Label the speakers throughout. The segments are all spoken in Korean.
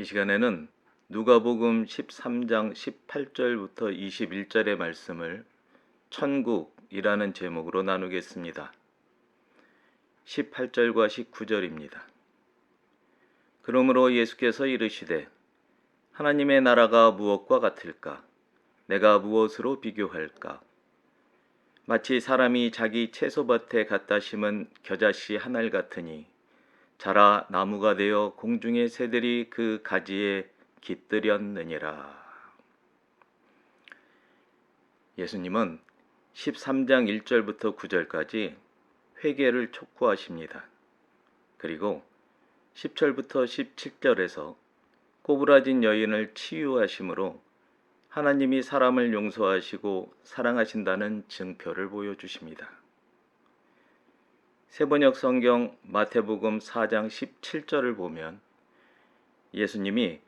Speaker 1: 이 시간에는 누가복음 13장 18절부터 21절의 말씀을 천국이라는 제목으로 나누겠습니다. 18절과 19절입니다. 그러므로 예수께서 이르시되 하나님의 나라가 무엇과 같을까? 내가 무엇으로 비교할까? 마치 사람이 자기 채소밭에 갖다 심은 겨자씨 한 알 같으니 자라 나무가 되어 공중의 새들이 그 가지에 깃들였느니라. 예수님은 13장 1절부터 9절까지 회개를 촉구하십니다. 그리고 10절부터 17절에서 꼬부라진 여인을 치유하심으로 하나님이 사람을 용서하시고 사랑하신다는 증표를 보여주십니다. 세번역 성경 마태복음 4장 17절을 보면 예수님이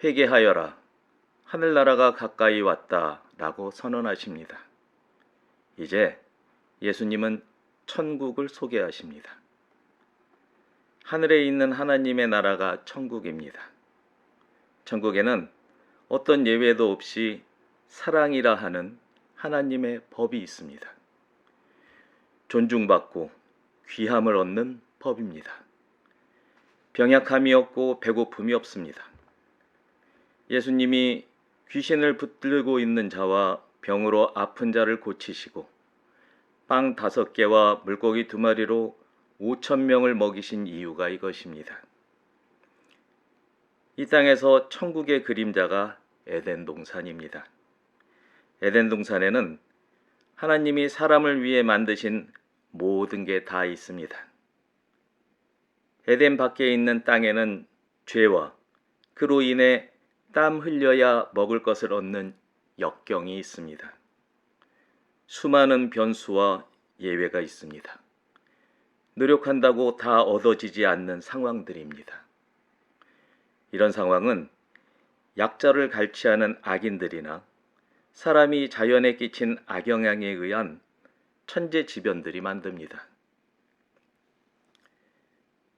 Speaker 1: 회개하여라, 하늘나라가 가까이 왔다 라고 선언하십니다. 이제 예수님은 천국을 소개하십니다. 하늘에 있는 하나님의 나라가 천국입니다. 천국에는 어떤 예외도 없이 사랑이라 하는 하나님의 법이 있습니다. 존중받고 귀함을 얻는 법입니다. 병약함이 없고 배고픔이 없습니다. 예수님이 귀신을 붙들고 있는 자와 병으로 아픈 자를 고치시고 빵 5개와 물고기 2마리로 5,000명을 먹이신 이유가 이것입니다. 이 땅에서 천국의 그림자가 에덴 동산입니다. 에덴 동산에는 하나님이 사람을 위해 만드신 모든 게 다 있습니다. 에덴 밖에 있는 땅에는 죄와 그로 인해 땀 흘려야 먹을 것을 얻는 역경이 있습니다. 수많은 변수와 예외가 있습니다. 노력한다고 다 얻어지지 않는 상황들입니다. 이런 상황은 약자를 갈취하는 악인들이나 사람이 자연에 끼친 악영향에 의한 천재지변들이 만듭니다.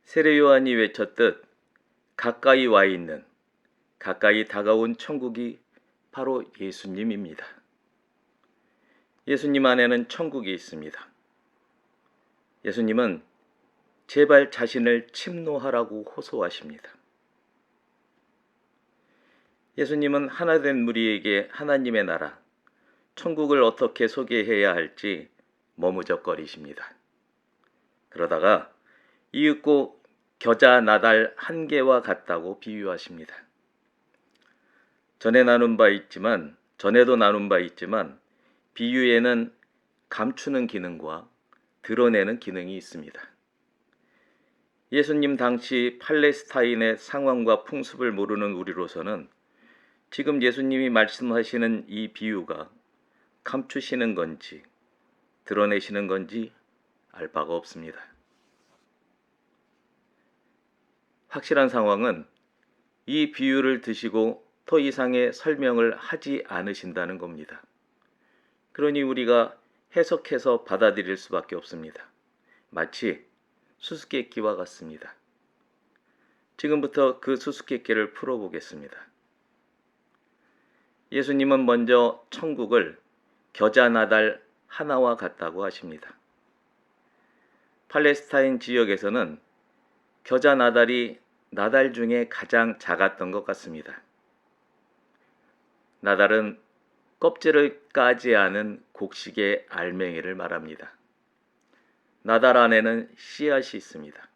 Speaker 1: 세례 요한이 외쳤듯 가까이 와 있는, 가까이 다가온 천국이 바로 예수님입니다. 예수님 안에는 천국이 있습니다. 예수님은 제발 자신을 침노하라고 호소하십니다. 예수님은 하나된 무리에게 하나님의 나라, 천국을 어떻게 소개해야 할지 머무적거리십니다. 그러다가 이윽고 겨자 나달 1개와 같다고 비유하십니다. 전에도 나눈 바 있지만 비유에는 감추는 기능과 드러내는 기능이 있습니다. 예수님 당시 팔레스타인의 상황과 풍습을 모르는 우리로서는 지금 예수님이 말씀하시는 이 비유가 감추시는 건지 드러내시는 건지 알 바가 없습니다. 확실한 상황은 이 비유를 드시고 더 이상의 설명을 하지 않으신다는 겁니다. 그러니 우리가 해석해서 받아들일 수밖에 없습니다. 마치 수수께끼와 같습니다. 지금부터 그 수수께끼를 풀어보겠습니다. 예수님은 먼저 천국을 겨자 나달 하나와 같다고 하십니다. 팔레스타인 지역에서는 겨자 나달이 나달 중에 가장 작았던 것 같습니다. 나달은 껍질을 까지 않은 곡식의 알맹이를 말합니다. 나달 안에는 씨앗이 있습니다.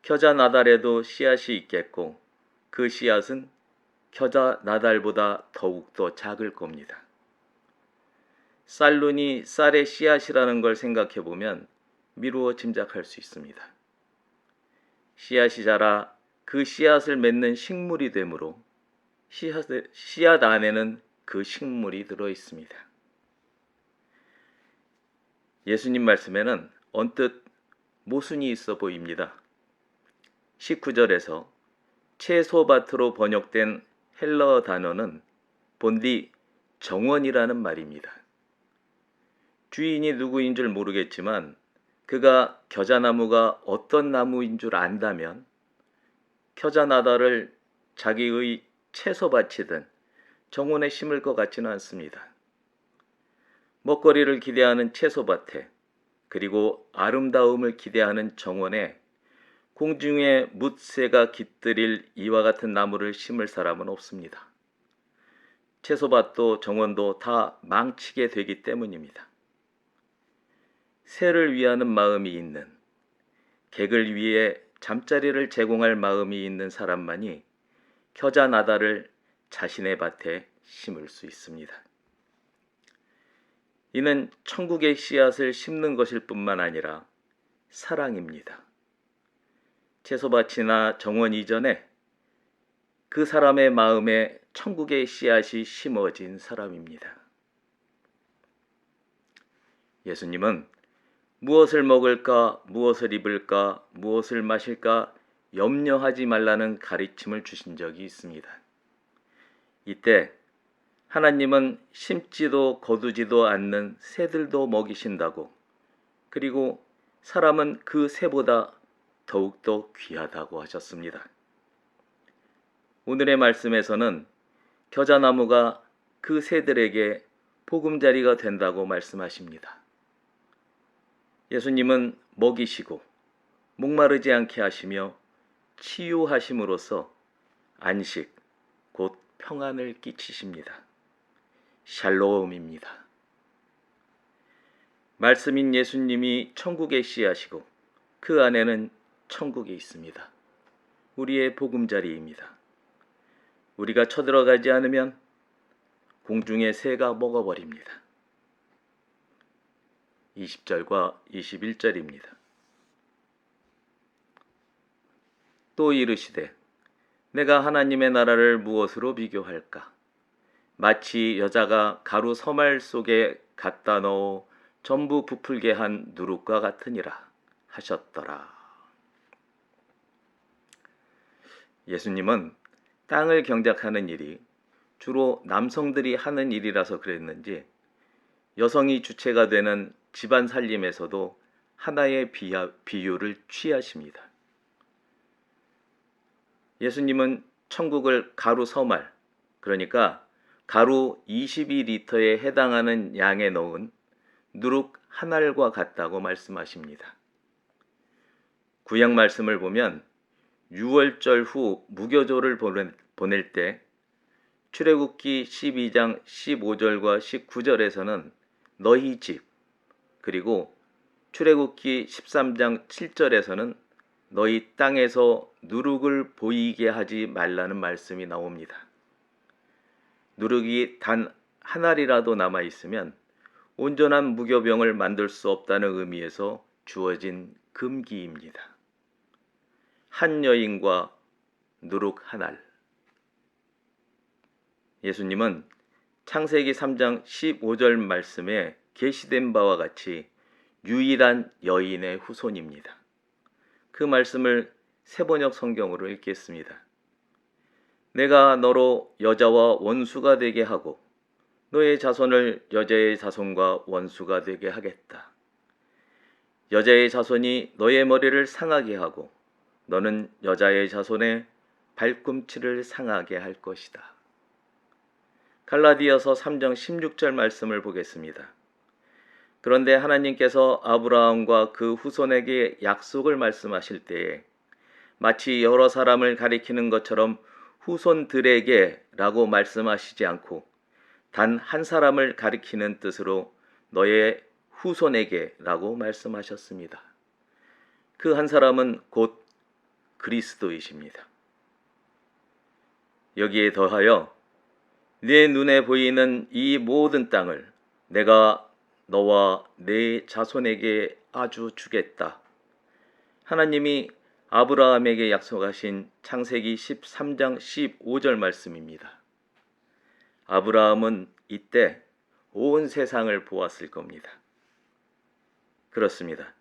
Speaker 1: 겨자 나달에도 씨앗이 있겠고 그 씨앗은 겨자 나달보다 더욱더 작을 겁니다. 쌀룬이 쌀의 씨앗이라는 걸 생각해 보면 미루어 짐작할 수 있습니다. 씨앗이 자라 그 씨앗을 맺는 식물이 되므로 씨앗 안에는 그 식물이 들어 있습니다. 예수님 말씀에는 언뜻 모순이 있어 보입니다. 19절에서 채소밭으로 번역된 헬러 단어는 본디 정원이라는 말입니다. 주인이 누구인 줄 모르겠지만 그가 겨자나무가 어떤 나무인 줄 안다면 겨자나달을 자기의 채소밭이든 정원에 심을 것 같지는 않습니다. 먹거리를 기대하는 채소밭에 그리고 아름다움을 기대하는 정원에 공중에 묻새가 깃들일 이와 같은 나무를 심을 사람은 없습니다. 채소밭도 정원도 다 망치게 되기 때문입니다. 새를 위하는 마음이 있는, 객을 위해 잠자리를 제공할 마음이 있는 사람만이 겨자나다를 자신의 밭에 심을 수 있습니다. 이는 천국의 씨앗을 심는 것일 뿐만 아니라 사랑입니다. 채소밭이나 정원 이전에 그 사람의 마음에 천국의 씨앗이 심어진 사람입니다. 예수님은 무엇을 먹을까, 무엇을 입을까, 무엇을 마실까 염려하지 말라는 가르침을 주신 적이 있습니다. 이때 하나님은 심지도 거두지도 않는 새들도 먹이신다고, 그리고 사람은 그 새보다 더욱더 귀하다고 하셨습니다. 오늘의 말씀에서는 겨자나무가 그 새들에게 보금자리가 된다고 말씀하십니다. 예수님은 먹이시고 목마르지 않게 하시며 치유하심으로써 안식, 곧 평안을 끼치십니다. 샬롬입니다. 말씀인 예수님이 천국의 씨앗이고 그 안에는 천국이 있습니다. 우리의 보금자리입니다. 우리가 쳐들어가지 않으면 공중의 새가 먹어버립니다. 20절과 21절입니다. 또 이르시되 내가 하나님의 나라를 무엇으로 비교할까? 마치 여자가 가루 서말 속에 갖다 넣어 전부 부풀게 한 누룩과 같으니라 하셨더라. 예수님은 땅을 경작하는 일이 주로 남성들이 하는 일이라서 그랬는지 여성이 주체가 되는 집안 살림에서도 하나의 비유를 취하십니다. 예수님은 천국을 가루 서말, 그러니까 가루 22리터에 해당하는 양에 넣은 누룩 한 알과 같다고 말씀하십니다. 구약 말씀을 보면 유월절 후 무교조를 보낼 때 출애굽기 12장 15절과 19절에서는 너희 집, 그리고 출애굽기 13장 7절에서는 너희 땅에서 누룩을 보이게 하지 말라는 말씀이 나옵니다. 누룩이 단 한 알이라도 남아 있으면 온전한 무교병을 만들 수 없다는 의미에서 주어진 금기입니다. 한 여인과 누룩 한 알. 예수님은 창세기 3장 15절 말씀에 계시된 바와 같이 유일한 여인의 후손입니다. 그 말씀을 세번역 성경으로 읽겠습니다. 내가 너로 여자와 원수가 되게 하고 너의 자손을 여자의 자손과 원수가 되게 하겠다. 여자의 자손이 너의 머리를 상하게 하고 너는 여자의 자손의 발꿈치를 상하게 할 것이다. 갈라디아서 3장 16절 말씀을 보겠습니다. 그런데 하나님께서 아브라함과 그 후손에게 약속을 말씀하실 때에 마치 여러 사람을 가리키는 것처럼 후손들에게 라고 말씀하시지 않고 단 한 사람을 가리키는 뜻으로 너의 후손에게 라고 말씀하셨습니다. 그 한 사람은 곧 그리스도이십니다. 여기에 더하여 내 눈에 보이는 이 모든 땅을 내가 너와 내 자손에게 아주 주겠다. 하나님이 아브라함에게 약속하신 창세기 13장 15절 말씀입니다. 아브라함은 이때 온 세상을 보았을 겁니다. 그렇습니다.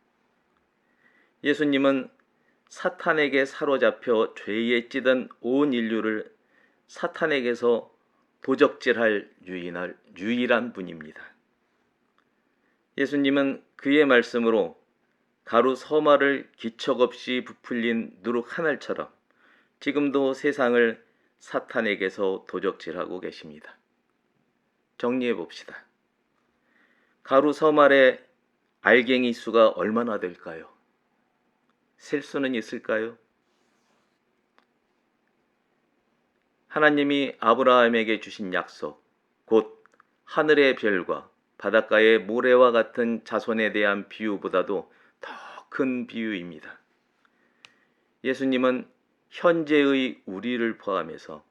Speaker 1: 예수님은 사탄에게 사로잡혀 죄에 찌든 온 인류를 사탄에게서 도적질할 유일한 분입니다. 예수님은 그의 말씀으로 가루 서말을 기척 없이 부풀린 누룩 한 알처럼 지금도 세상을 사탄에게서 도적질하고 계십니다. 정리해 봅시다. 가루 서말의 알갱이 수가 얼마나 될까요? 셀 수는 있을까요? 하나님이 아브라함에게 주신 약속, 곧 하늘의 별과 바닷가의 모래와 같은 자손에 대한 비유보다도 더 큰 비유입니다. 예수님은 현재의 우리를 포함해서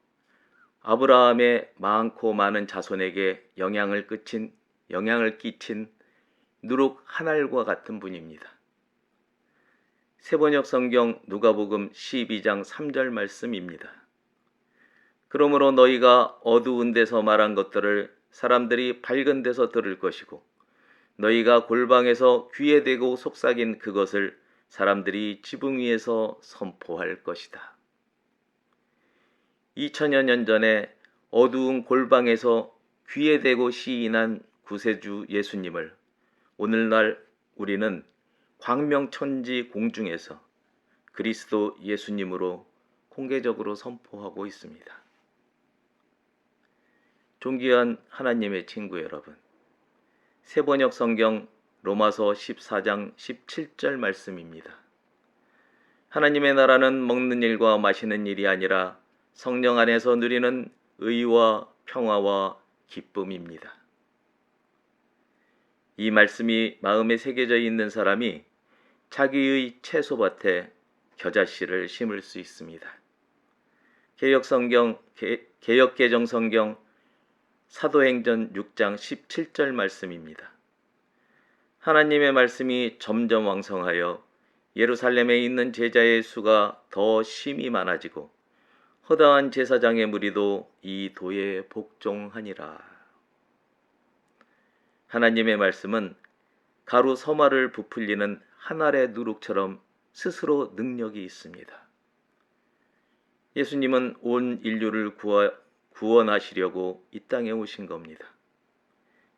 Speaker 1: 아브라함의 많고 많은 자손에게 영향을 끼친 누룩 한 알과 같은 분입니다. 세번역 성경 누가복음 12장 3절 말씀입니다. 그러므로 너희가 어두운 데서 말한 것들을 사람들이 밝은 데서 들을 것이고 너희가 골방에서 귀에 대고 속삭인 그것을 사람들이 지붕 위에서 선포할 것이다. 2000여 년 전에 어두운 골방에서 귀에 대고 시인한 구세주 예수님을 오늘날 우리는 광명천지 공중에서 그리스도 예수님으로 공개적으로 선포하고 있습니다. 존귀한 하나님의 친구 여러분, 세번역 성경 로마서 14장 17절 말씀입니다. 하나님의 나라는 먹는 일과 마시는 일이 아니라 성령 안에서 누리는 의와 평화와 기쁨입니다. 이 말씀이 마음에 새겨져 있는 사람이 자기의 채소밭에 겨자씨를 심을 수 있습니다. 개역개정 성경 사도행전 6장 17절 말씀입니다. 하나님의 말씀이 점점 왕성하여 예루살렘에 있는 제자의 수가 더 심히 많아지고 허다한 제사장의 무리도 이 도에 복종하니라. 하나님의 말씀은 가루 서말을 부풀리는 한 알의 누룩처럼 스스로 능력이 있습니다. 예수님은 온 인류를 구원하시려고 이 땅에 오신 겁니다.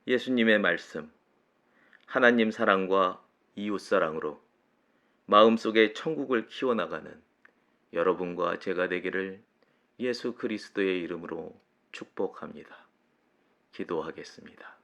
Speaker 1: 예수님의 말씀, 하나님 사랑과 이웃 사랑으로 마음속에 천국을 키워나가는 여러분과 제가 되기를 예수 그리스도의 이름으로 축복합니다. 기도하겠습니다.